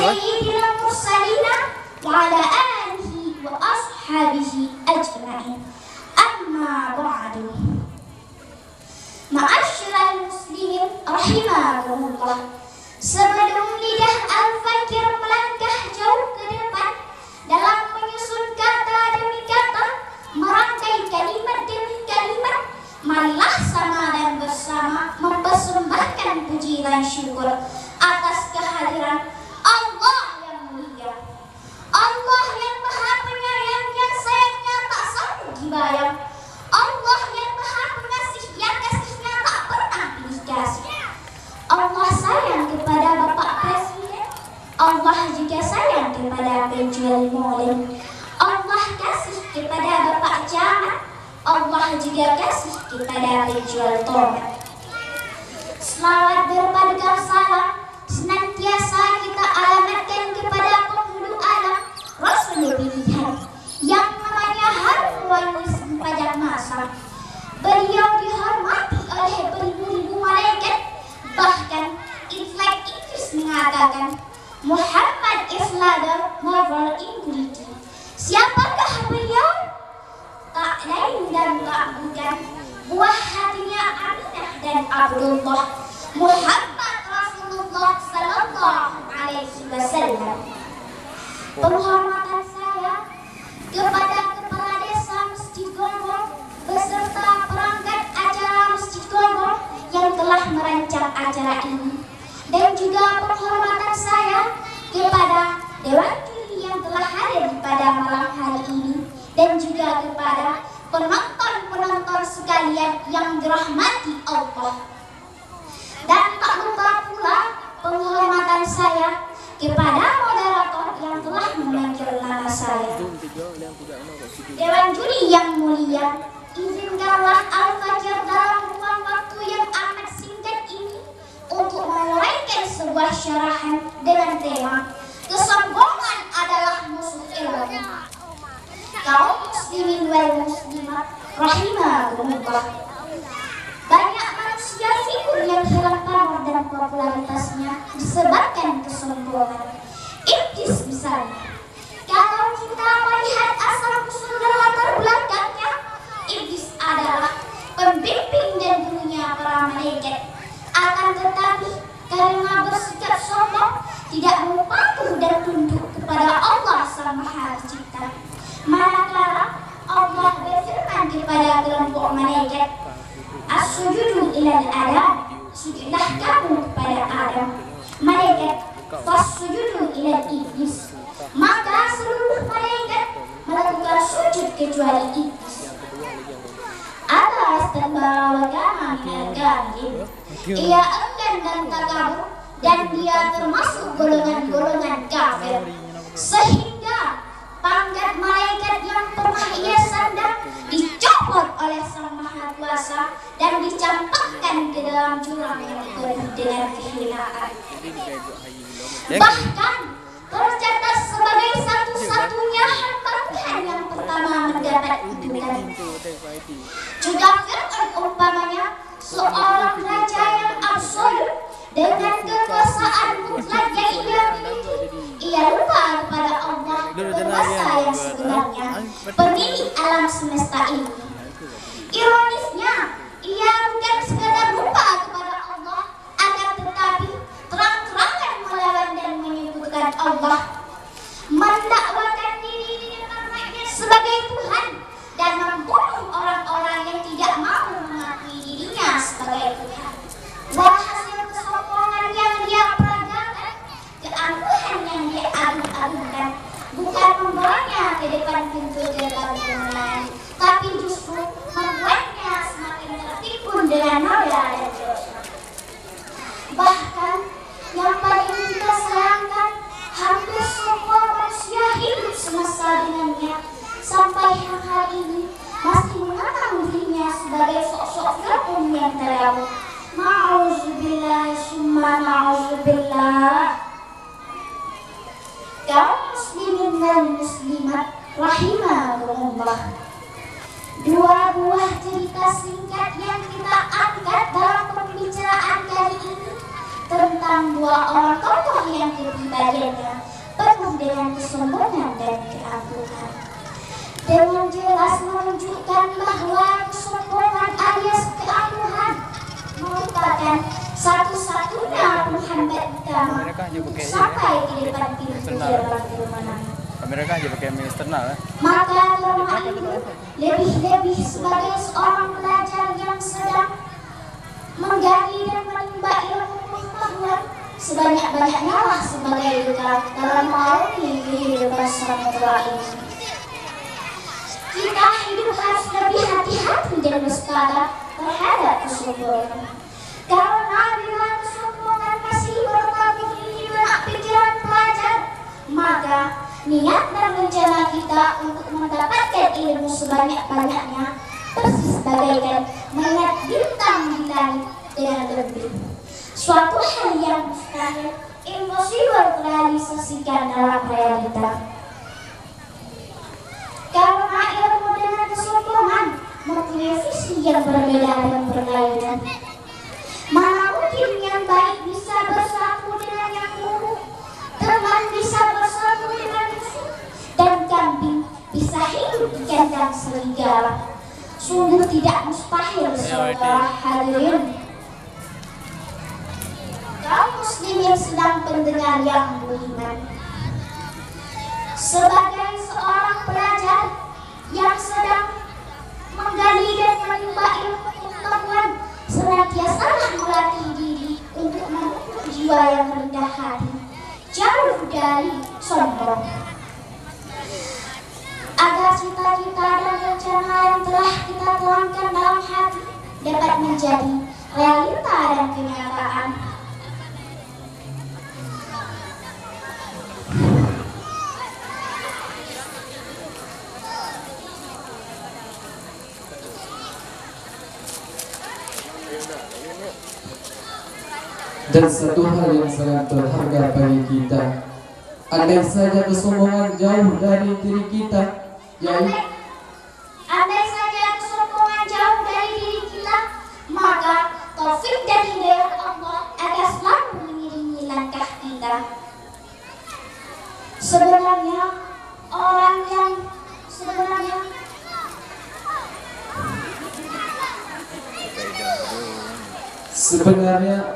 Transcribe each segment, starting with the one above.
sayyidil mursalin wa ala alihi wa ashabihi ajma'in. Amma ba'du. Ma'asyiral muslimin rahimakumullah. Sebelum lidah al-fakir melangkah jauh ke depan dalam menyusun kata demi kata, merangkai kalimat demi kalimat, marilah sama dan bersama mempersembahkan puji dan syukur atas kehadiran Allah yang mulia, Allah yang maha penyayang yang sayangnya tak sanggup dibayang, Allah yang maha pengasih yang kasihnya tak pernah pilih kasih. Allah sayang kepada Bapak Presiden, Allah juga sayang kepada penjual molen, Allah kasih kepada Bapak Camat, Allah juga kasih kepada penjual tomat. Selawat berpadukan salam senantiasa kita alamatkan kepada penghulu alam, Rasul pilihan yang namanya Harun sepanjang masa. Beliau dihormati oleh beribu-ribu malaikat, bahkan Inflight Inggris mengatakan Muhammad is ladder never integrity. Siapakah beliau? Tak lain dan tak bukan buah hatinya Aminah dan Abdullah, Muhammad Rasulullah sallallahu alaihi wasallam. Penghormatan saya kepada Kepala Desa Masjid Gonggong beserta perangkat acara Masjid Gonggong yang telah merancang acara ini, dan juga penghormatan saya kepada Dewan Juri yang telah hadir pada malam hari ini, dan juga kepada penonton-penonton sekalian yang dirahmati Allah. Dan tak lupa pula penghormatan saya kepada moderator yang telah memanggil nama saya. Dewan Juri yang mulia, izinkanlah Al-Fakir dalam ruang waktu yang amat singkat ini untuk menguraikan sebuah syarahan dengan tema kesombongan adalah musuh ilmu. Kaum muslimin wal muslimat rahimakumullah. Banyak manusia figur yang hilang pamor dan popularitasnya disebabkan kesombongan. Iblis misalnya. Kalau kita melihat asal usul dan latar belakangnya, iblis adalah pembimbing dan gurunya para malaikat. Akan tetapi karena bersikap sombong, tidak mau patuh dan tunduk kepada Allah Sang Maha Pencipta, manakala Allah berfirman kepada kelompok malaikat, as-sujudu ilal Adam, sujudlah kamu kepada Adam. Malaikat, fas-sujudu ilal iblis, maka seluruh malaikat melakukan sujud kecuali iblis. Atas terbawa kama minal ghaib, ia enggan dan takabur, dan dia termasuk golongan-golongan kafir, sehingga pangkat malaikat yang pernah ia sandang dicopot oleh Sang Maha Kuasa dan dicampakkan ke dalam jurang yang penuh dengan kehinaan. Bahkan tercatat sebagai satu-satunya hamba Tuhan yang pertama mendapat kutukan. Juga Fir'aun umpamanya seorang raja yang absolut dengan kekuasaan mutlak yang ia miliki. Ia lupa kepada Allah, penguasa yang sebenarnya, pemilik alam semesta ini. Ironisnya, ia bukan sekadar lupa kepada Allah, akan tetapi terang-terangan melawan dan menyebutkan Allah, mendakwakan diri di depan rakyat sebagai Tuhan, dan membunuh orang-orang yang tidak mau mengakui dirinya sebagai Tuhan. Hasil kesombongan yang dia peragakan, keangkuhan yang dia agung-agungkan, bukan membawanya ke depan pintu gerbang kemenangan, tapi justru membuatnya semakin tertipu dengan noda dan dosa. Bahkan yang paling kita sayangkan, hampir semua manusia hidup semasa dengannya, sampai hari ini masih mengenang dirinya sebagai sosok Fir'aun yang terlalu. Na'udzubillah summa na'udzubillah. Kaum muslimin dan muslimat rahimakumullah. Dua buah cerita singkat yang kita angkat dalam pembicaraan kali ini tentang dua orang tokoh yang kepribadiannya penuh dengan kesombongan dan keangkuhan. Dengan jelas menunjukkan bahwa kesombongan alias keangkuhan merupakan satu-satunya penghambat utama sampai ke depan pintu gerbang kerumahan. Mereka aja pakai eksternal ya. Maka lemah itu lebih-lebih sebagai seorang pelajar yang sedang menggali dan menimba ilmu pengetahuan sebanyak-banyaknya lah sebagai bekal dalam mengarungi kehidupan sementara ini. Kita hidup harus lebih hati-hati dan waspada terhadap kesombongan. Karena bila kesombongan masih berkabung di benak pikiran pelajar, maka niat dan rencana kita untuk mendapatkan ilmu sebanyak-banyaknya persis bagaikan melihat bintang di langit dengan lebih. Suatu hal yang mustahil, impossible terrealisasikan dalam realita. Karena ilmu dengan kesombongan mempunyai visi yang berbeda dan berlainan. Mana mungkin yang baik bisa bersatu dengan yang buruk, teman bisa bersatu dengan musuh, dan kambing bisa hidup di kandang serigala. Sungguh tidak mustahil, saudara hadirin. Kaum muslimin sedang pendengar yang beriman, sebagai seorang pelajar yang sedang menggali dan menimba ilmu pengetahuan, senantiasalah melatih diri untuk memupuk jiwa yang rendah hati, jauh dari sombong, agar cita-cita dan rencana yang telah kita tuangkan dalam hati dapat menjadi realita dan kenyataan. Dan satu hal yang sangat berharga bagi kita, andai saja kesombongan jauh dari diri kita, Andai saja kesombongan jauh dari diri kita, maka taufik dan hidayah Allah akan selalu mengiringi langkah kita. Sebenarnya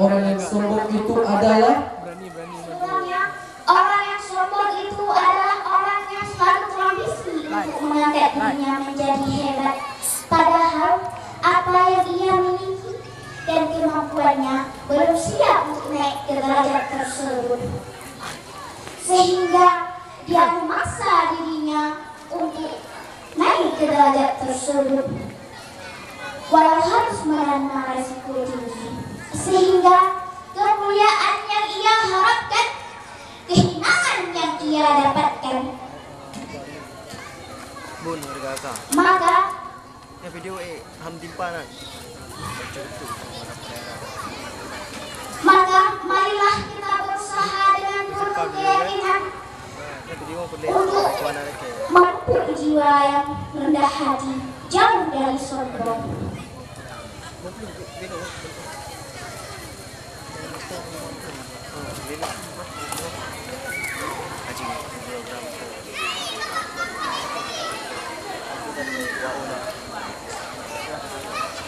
orang yang sombong itu adalah orang yang selalu berambisi untuk mengangkat dirinya menjadi hebat, padahal apa yang ia miliki dan kemampuannya belum siap untuk naik ke derajat tersebut, sehingga dia memaksa dirinya untuk naik ke derajat tersebut walau harus menerima resiko tinggi, sehingga kemuliaan yang ia harapkan, kehinaan yang ia dapatkan, maka marilah kita berusaha dengan penuh keyakinan untuk memupuk jiwa yang rendah hati, jauh dari sombong.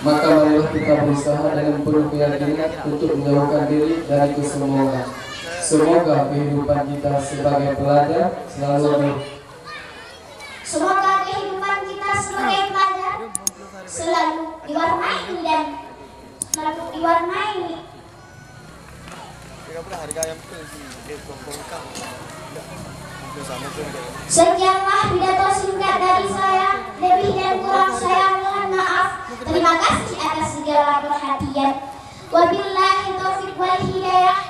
Maka marilah kita berusaha dengan penuh keyakinan untuk menjauhkan diri dari kesombongan. Semoga kehidupan kita sebagai pelajar selalu diwarnai Sekianlah pidato singkat dari saya. Lebih dan kurang saya mohon maaf. Terima kasih atas segala perhatian. Wabillahi taufiq wal hidayah.